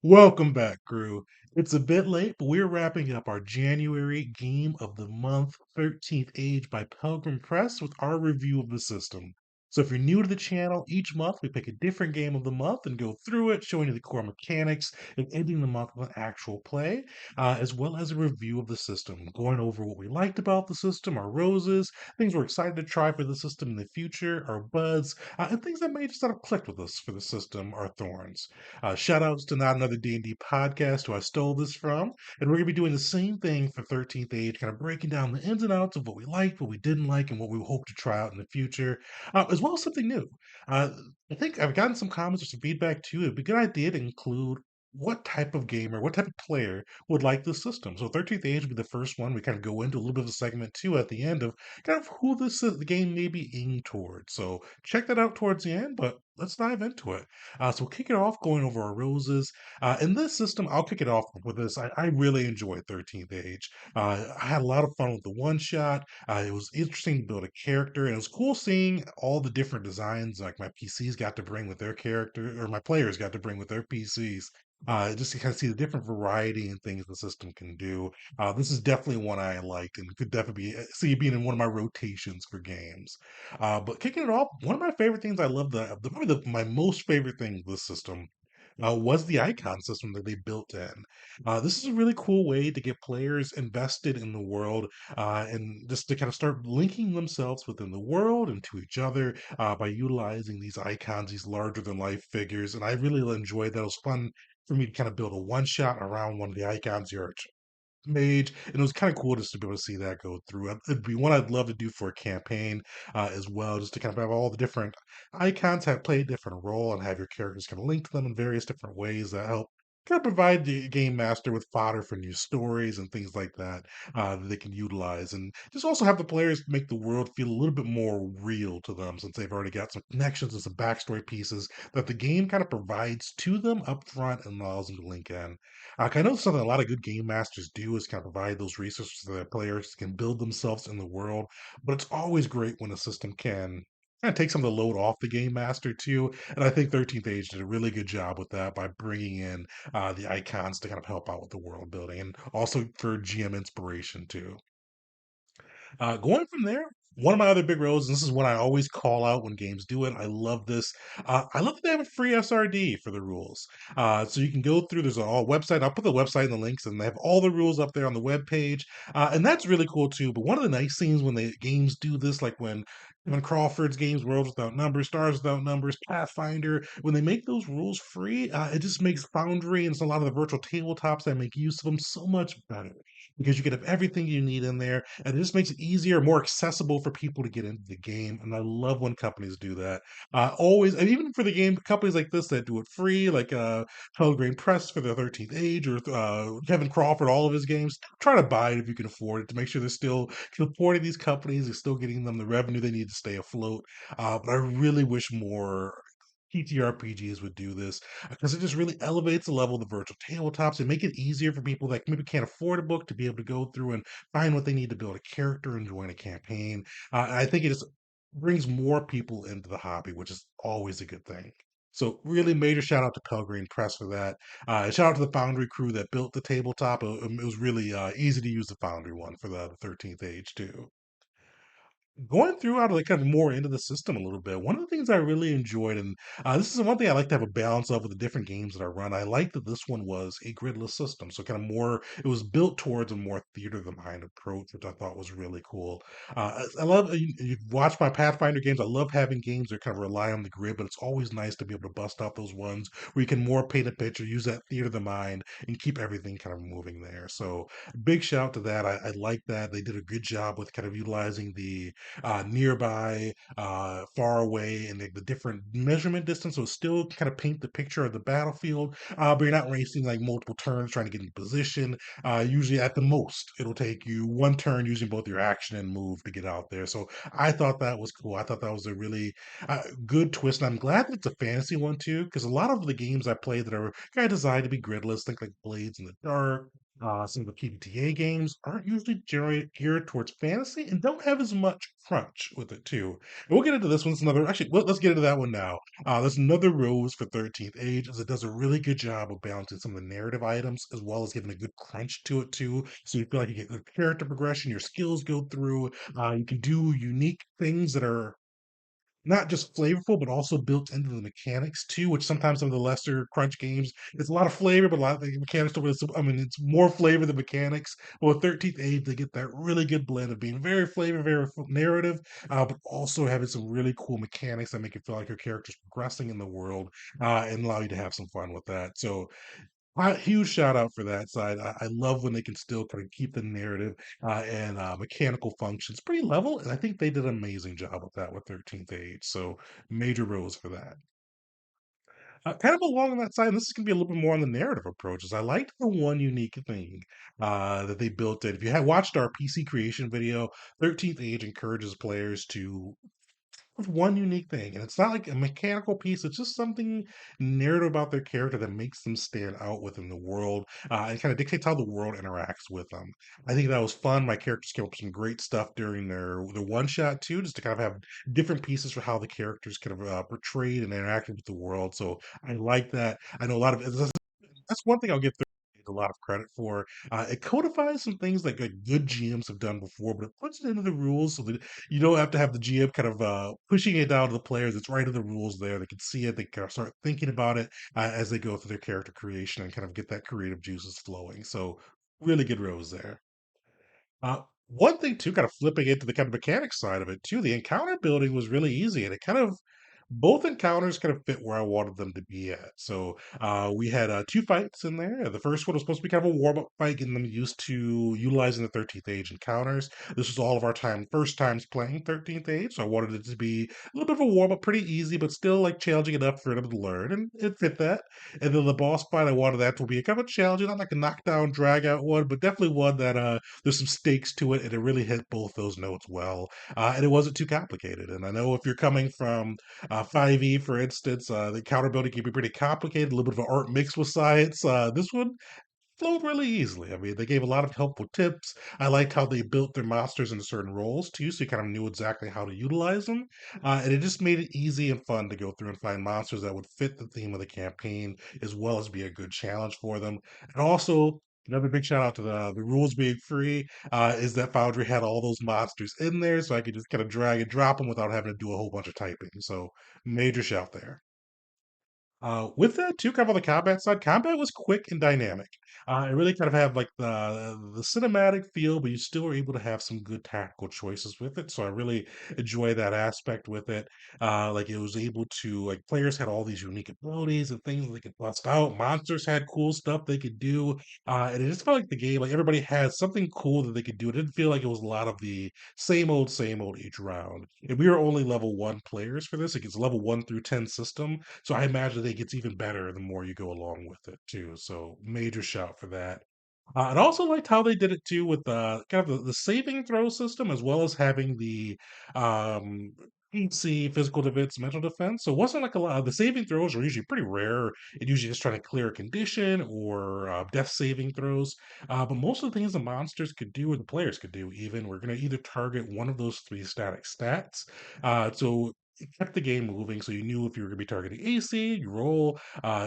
Welcome back, crew. It's a bit late, but we're wrapping up our January Game of the Month 13th Age by Pelgrane Press with our review of the system. So, if you're new to the channel, each month we pick a different game of the month and go through it, showing you the core mechanics and ending the month with an actual play, as well as a review of the system, going over what we liked about the system, our roses, things we're excited to try for the system in the future, our buds, and things that may just not have clicked with us for the system, our thorns. Shout outs to Not Another D&D podcast, who I stole this from. And we're going to be doing the same thing for 13th Age, kind of breaking down the ins and outs of what we liked, what we didn't like, and what we hope to try out in the future, as well as something new. Uh, I think I've gotten some comments or some feedback too. It'd be a good idea to include what type of gamer, what type of player would like this system. So 13th Age would be the first one. We kind of go into a little bit of a segment too at the end of kind of who the game may be aimed towards. So check that out towards the end, but let's dive into it. So we'll kick it off going over our roses. In this system, I'll kick it off with this. I really enjoyed 13th Age. I had a lot of fun with the one shot. It was interesting to build a character, and it was cool seeing all the different designs like my PCs got to bring with their character, or my players got to bring with their PCs. Just to kind of see the different variety and things the system can do. This is definitely one I liked and could definitely see being in one of my rotations for games. But kicking it off, one of my favorite things I love probably my most favorite thing with this system was the icon system that they built in. This is a really cool way to get players invested in the world and just to kind of start linking themselves within the world and to each other by utilizing these icons, these larger than life figures. And I really enjoyed that. It was fun for me to kind of build a one shot around one of the icons here mage, and it was kind of cool just to be able to see that go through. It'd be one I'd love to do for a campaign as well, just to kind of have all the different icons have play a different role and have your characters kind of link to them in various different ways that help kind of provide the game master with fodder for new stories and things like that that they can utilize, and just also have the players make the world feel a little bit more real to them since they've already got some connections and some backstory pieces that the game kind of provides to them up front and allows them to link in. I know something a lot of good game masters do is kind of provide those resources so that players can build themselves in the world, but it's always great when a system can kind of take some of the load off the game master too. And I think 13th Age did a really good job with that by bringing in the icons to kind of help out with the world building and also for GM inspiration too. Going from there, one of my other big roles, and this is one I always call out when games do it. I love this. I love that they have a free SRD for the rules. So you can go through, there's a whole website. I'll put the website in the links, and they have all the rules up there on the web page. And that's really cool too. But one of the nice things when the games do this, like when Crawford's games, Worlds Without Numbers, Stars Without Numbers, Pathfinder, when they make those rules free, it just makes Foundry and a lot of the virtual tabletops that make use of them so much better because you can have everything you need in there, and it just makes it easier, more accessible for people to get into the game. And I love when companies do that. Always, and even for the game companies like this that do it free, like Pelgrane Press for the 13th Age, or Kevin Crawford, all of his games. Try to buy it if you can afford it to make sure they're still supporting these companies, they're still getting them the revenue they need to stay afloat. But I really wish more TTRPGs would do this because it just really elevates the level of the virtual tabletops and make it easier for people that maybe can't afford a book to be able to go through and find what they need to build a character and join a campaign. And I think it just brings more people into the hobby, which is always a good thing. So really major shout out to Pelgrane Press for that. Shout out to the Foundry crew that built the tabletop. It was really easy to use the Foundry one for the 13th Age too. Going through out of like kind of more into the system a little bit, one of the things I really enjoyed, and this is one thing I like to have a balance of with the different games that I run. I like that this one was a gridless system, so kind of more. It was built towards a more theater of the mind approach, which I thought was really cool. I love you've watched my Pathfinder games. I love having games that kind of rely on the grid, but it's always nice to be able to bust out those ones where you can more paint a picture, use that theater of the mind, and keep everything kind of moving there. So big shout out to that. I like that they did a good job with kind of utilizing the nearby, far away, and the different measurement distance. So still kind of paint the picture of the battlefield, but you're not racing like multiple turns trying to get into position. Usually, at the most, it'll take you one turn using both your action and move to get out there. So I thought that was cool. I thought that was a really good twist. And I'm glad that it's a fantasy one too, because a lot of the games I play that are kind of designed to be gridless, think like Blades in the Dark. Some of the PBTA games aren't usually geared towards fantasy and don't have as much crunch with it too. And we'll get into this one. It's another actually. Let's get into that one now. There's another rose for 13th Age, as it does a really good job of balancing some of the narrative items as well as giving a good crunch to it too. So you feel like you get good character progression, your skills go through. You can do unique things that are not just flavorful, but also built into the mechanics too, which sometimes some of the lesser crunch games, it's a lot of flavor, but a lot of the mechanics don't really, I mean, it's more flavor than mechanics. Well, with 13th Age, they get that really good blend of being very flavor, very narrative, but also having some really cool mechanics that make it feel like your character's progressing in the world and allow you to have some fun with that. So huge shout out for that side. I love when they can still kind of keep the narrative and mechanical functions pretty level, and I think they did an amazing job with that with 13th Age. So major rose for that. Kind of along on that side, and this is going to be a little bit more on the narrative approaches. I liked the one unique thing that they built in. If you had watched our PC creation video, 13th Age encourages players to with one unique thing, and it's not like a mechanical piece. It's just something narrative about their character that makes them stand out within the world, and kind of dictates how the world interacts with them. I think that was fun. My characters came up with some great stuff during their one shot too, just to kind of have different pieces for how the characters kind of portrayed and interacted with the world. So I like that. I know a lot of that's one thing I'll give a lot of credit for. It codifies some things like good GMs have done before, but it puts it into the rules so that you don't have to have the GM kind of pushing it down to the players. It's right in the rules there. They can see it. They kind of start thinking about it as they go through their character creation and kind of get that creative juices flowing. So really good rows there. One thing too, kind of flipping into the kind of mechanics side of it too, the encounter building was really easy, and it kind of both encounters kind of fit where I wanted them to be at. So we had two fights in there. The first one was supposed to be kind of a warm up fight, getting them used to utilizing the 13th Age encounters. This was all of our first times playing 13th Age, so I wanted it to be a little bit of a warm up, pretty easy, but still like challenging enough for them to learn, and it fit that. And then the boss fight, I wanted that to be a kind of a challenging, not like a knockdown, drag out one, but definitely one that there's some stakes to it, and it really hit both those notes well. And it wasn't too complicated. And I know if you're coming from 5e, for instance, the counter building can be pretty complicated, a little bit of an art mixed with science. This one flowed really easily. I mean, they gave a lot of helpful tips. I liked how they built their monsters into certain roles too, so you kind of knew exactly how to utilize them. And it just made it easy and fun to go through and find monsters that would fit the theme of the campaign, as well as be a good challenge for them. And also, another big shout out to the rules being free is that Foundry had all those monsters in there, so I could just kind of drag and drop them without having to do a whole bunch of typing. So major shout there. With that too, kind of on the combat side, combat was quick and dynamic. It really kind of had like the cinematic feel, but you still were able to have some good tactical choices with it. So I really enjoy that aspect with it. Like it was able to like players had all these unique abilities and things they could bust out. Monsters had cool stuff they could do, and it just felt like the game like everybody had something cool that they could do. It didn't feel like it was a lot of the same old each round. And we were only level one players for this. Like it's level 1 through 10 system, so I imagine it gets even better the more you go along with it too. So major shout for that. And also liked how they did it too with kind of the saving throw system as well as having the um PC physical defense, mental defense. So it wasn't like a lot. The saving throws are usually pretty rare. It usually just trying to clear a condition or death saving throws. But most of the things the monsters could do or the players could do, even, we're going to either target one of those three static stats. So it kept the game moving, so you knew if you were going to be targeting AC, you roll.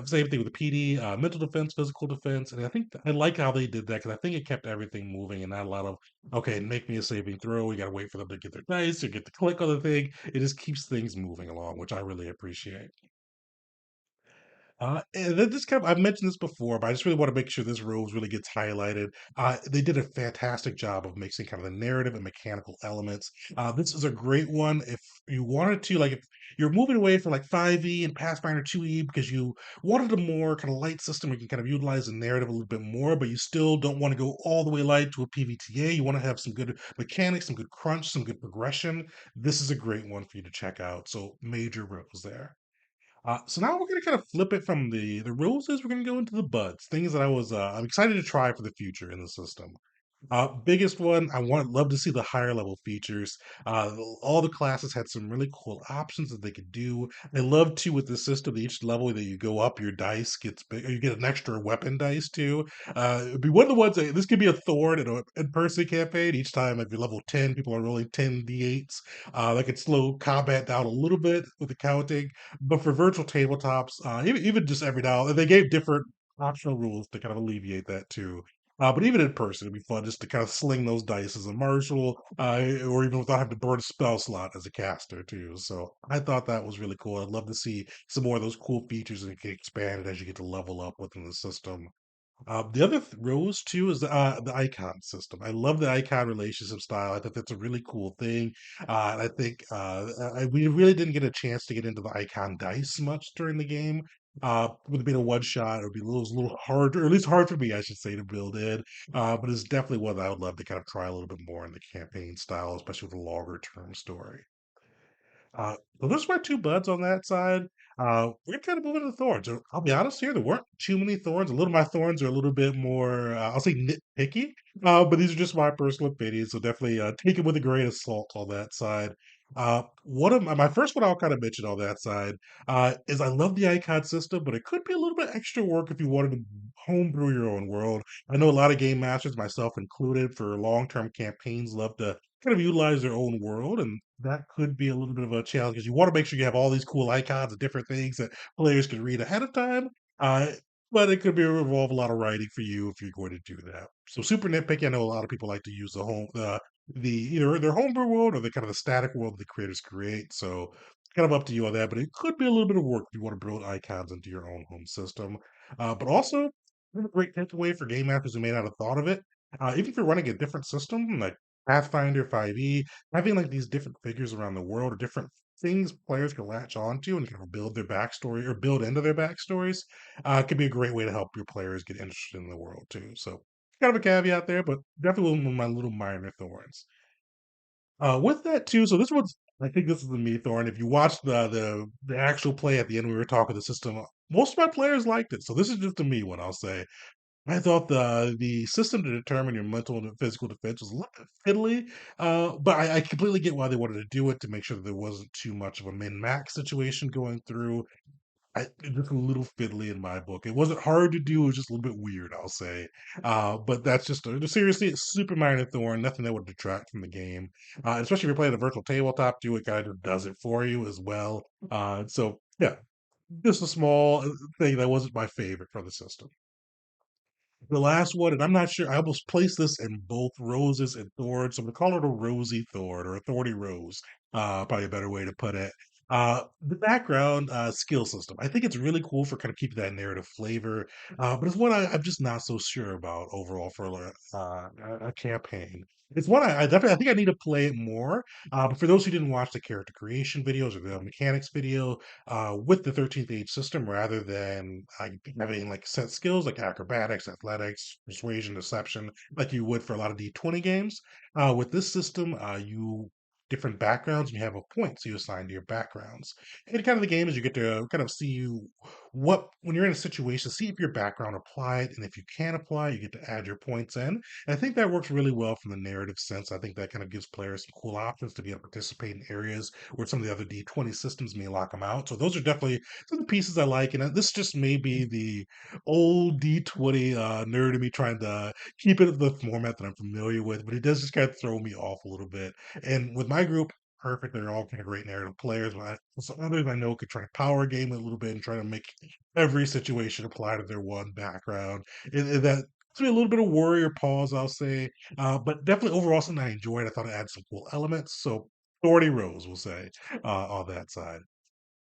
Same thing with the PD, mental defense, physical defense, and I think I like how they did that because I think it kept everything moving and not a lot of okay, make me a saving throw. You got to wait for them to get their dice or get the click on the thing. It just keeps things moving along, which I really appreciate. And then this kind of, I've mentioned this before, but I just really want to make sure this rose really gets highlighted. They did a fantastic job of mixing kind of the narrative and mechanical elements. This is a great one if you wanted to, like, if you're moving away from like 5e and Pathfinder 2e because you wanted a more kind of light system where you can kind of utilize the narrative a little bit more, but you still don't want to go all the way light to a PVTA. You want to have some good mechanics, some good crunch, some good progression. This is a great one for you to check out. So major rose there. So now we're gonna kind of flip it from the roses. We're gonna go into the buds, things that I'm excited to try for the future in the system. Biggest one, love to see the higher level features. All the classes had some really cool options that they could do. I love too with the system, each level that you go up, your dice gets bigger. You get an extra weapon dice too. It'd be one of the ones that this could be a thorn in an in-person campaign. Each time, if you're level 10, people are rolling 10 d8s. That could slow combat down a little bit with the counting. But for virtual tabletops, even just every now, they gave different optional rules to kind of alleviate that too. But even in person, it'd be fun just to kind of sling those dice as a marshal, or even without having to burn a spell slot as a caster too. So I thought that was really cool. I'd love to see some more of those cool features that get expanded as you get to level up within the system. The other rose too is the icon system. I love the icon relationship style. I think that's a really cool thing. And I think we really didn't get a chance to get into the icon dice much during the game. With it being a one shot, it would be a little hard, or at least hard for me, I should say, to build in. But it's definitely one that I would love to kind of try a little bit more in the campaign style, especially with a longer term story. So those were two buds on that side. We're kind of moving to thorns. I'll be honest here, there weren't too many thorns. A little of my thorns are a little bit more, I'll say nitpicky, but these are just my personal opinions. So definitely take it with a grain of salt on that side. One of my first one I'll kind of mention on that side is I love the icon system, but it could be a little bit extra work if you wanted to homebrew your own world. I know a lot of game masters, myself included, for long-term campaigns, love to kind of utilize their own world, and that could be a little bit of a challenge because you want to make sure you have all these cool icons and different things that players can read ahead of time. Uh, but it could be involve a lot of writing for you if you're going to do that. So super nitpicky. I know a lot of people like to use the either their homebrew world or the kind of the static world that the creators create. So kind of up to you on that. But it could be a little bit of work if you want to build icons into your own home system. But also a great takeaway for game masters who may not have thought of it. Even if you're running a different system like Pathfinder 5e, having like these different figures around the world or different things players can latch onto and kind of build their backstory or build into their backstories could be a great way to help your players get interested in the world too. So kind of a caveat there, but definitely one of my little minor thorns. With that too, so this one's I think this is the me thorn. If you watch the actual play at the end, we were talking the system. Most of my players liked it, so this is just a me one. I'll say I thought the system to determine your mental and physical defense was a little bit fiddly, but I completely get why they wanted to do it to make sure that there wasn't too much of a min max situation going through. It's just a little fiddly in my book. It wasn't hard to do; it was just a little bit weird, I'll say. But that's just seriously it's super minor thorn. Nothing that would detract from the game, especially if you're playing a virtual tabletop. Do it kind of does it for you as well. So yeah, just a small thing that wasn't my favorite for the system. The last one, and I'm not sure, I almost placed this in both roses and thorns. So I'm gonna call it a rosy thorn or a thorny rose. Probably a better way to put it. The background skill system. I think it's really cool for kind of keeping that narrative flavor. But it's one I'm just not so sure about overall for a campaign. It's one I definitely I think I need to play it more. But for those who didn't watch the character creation videos or the mechanics video, with the 13th age system rather than having like set skills like acrobatics, athletics, persuasion, deception, like you would for a lot of D20 games. With this system, you different backgrounds and you have a point so you assign to your backgrounds and kind of the game is you get to kind of see you what when you're in a situation see if your background applied and if you can apply you get to add your points in and I think that works really well from the narrative sense. I think that kind of gives players some cool options to be able to participate in areas where some of the other D20 systems may lock them out. So those are definitely some of the pieces I like. And this just may be the old D20 nerd in me trying to keep it the format that I'm familiar with, but it does just kind of throw me off a little bit. And with my group, perfect. They're all kind of great narrative players. But some others I know could try to power game it a little bit and try to make every situation apply to their one background. And that gives me a little bit of worry or pause, I'll say. But definitely overall something I enjoyed. I thought it had some cool elements. So Thorny Rose, we'll say, on that side.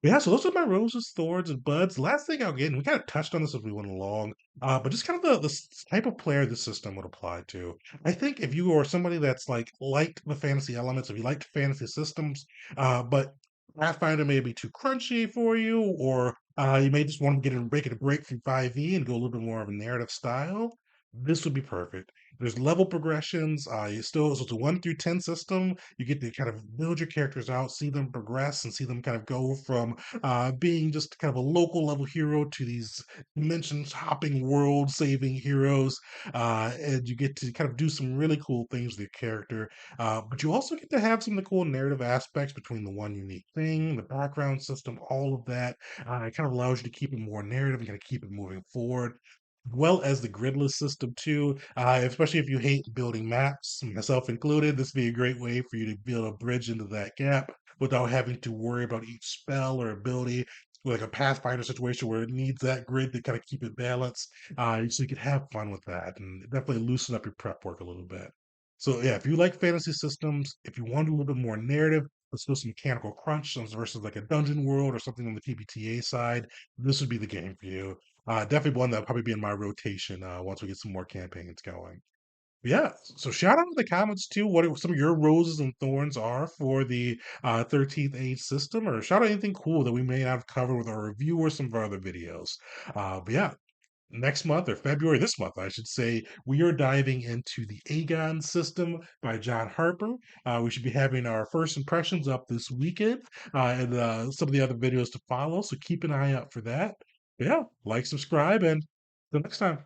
Yeah, so those are my roses, thorns, and buds. Last thing I'll get, and we kind of touched on this as we went along, but just kind of the type of player the system would apply to. I think if you are somebody that's like liked the fantasy elements, if you liked fantasy systems, but Pathfinder may be too crunchy for you, or you may just want to get a break from 5e and go a little bit more of a narrative style. This would be perfect. There's level progressions. You still so it's a 1 through 10 system. You get to kind of build your characters out, see them progress, and see them kind of go from being just kind of a local level hero to these dimensions hopping, world saving heroes. And you get to kind of do some really cool things with your character. But you also get to have some of the cool narrative aspects between the one unique thing, the background system, all of that. It kind of allows you to keep it more narrative and kind of keep it moving forward well as the gridless system too. Especially if you hate building maps, myself included, this would be a great way for you to build a bridge into that gap without having to worry about each spell or ability. Like a Pathfinder situation where it needs that grid to kind of keep it balanced, so you can have fun with that and definitely loosen up your prep work a little bit. So yeah, if you like fantasy systems, if you want a little bit more narrative, let's do some mechanical crunch versus like a dungeon world or something on the TBTA side. This would be the game for you. Definitely one that'll probably be in my rotation once we get some more campaigns going. Yeah, so shout out in the comments too what some of your roses and thorns are for the 13th Age system, or shout out anything cool that we may not have covered with our review or some of our other videos. But yeah, next month or February, this month, I should say, we are diving into the Aegon system by John Harper. We should be having our first impressions up this weekend and some of the other videos to follow. So keep an eye out for that. Yeah, like, subscribe, and till next time.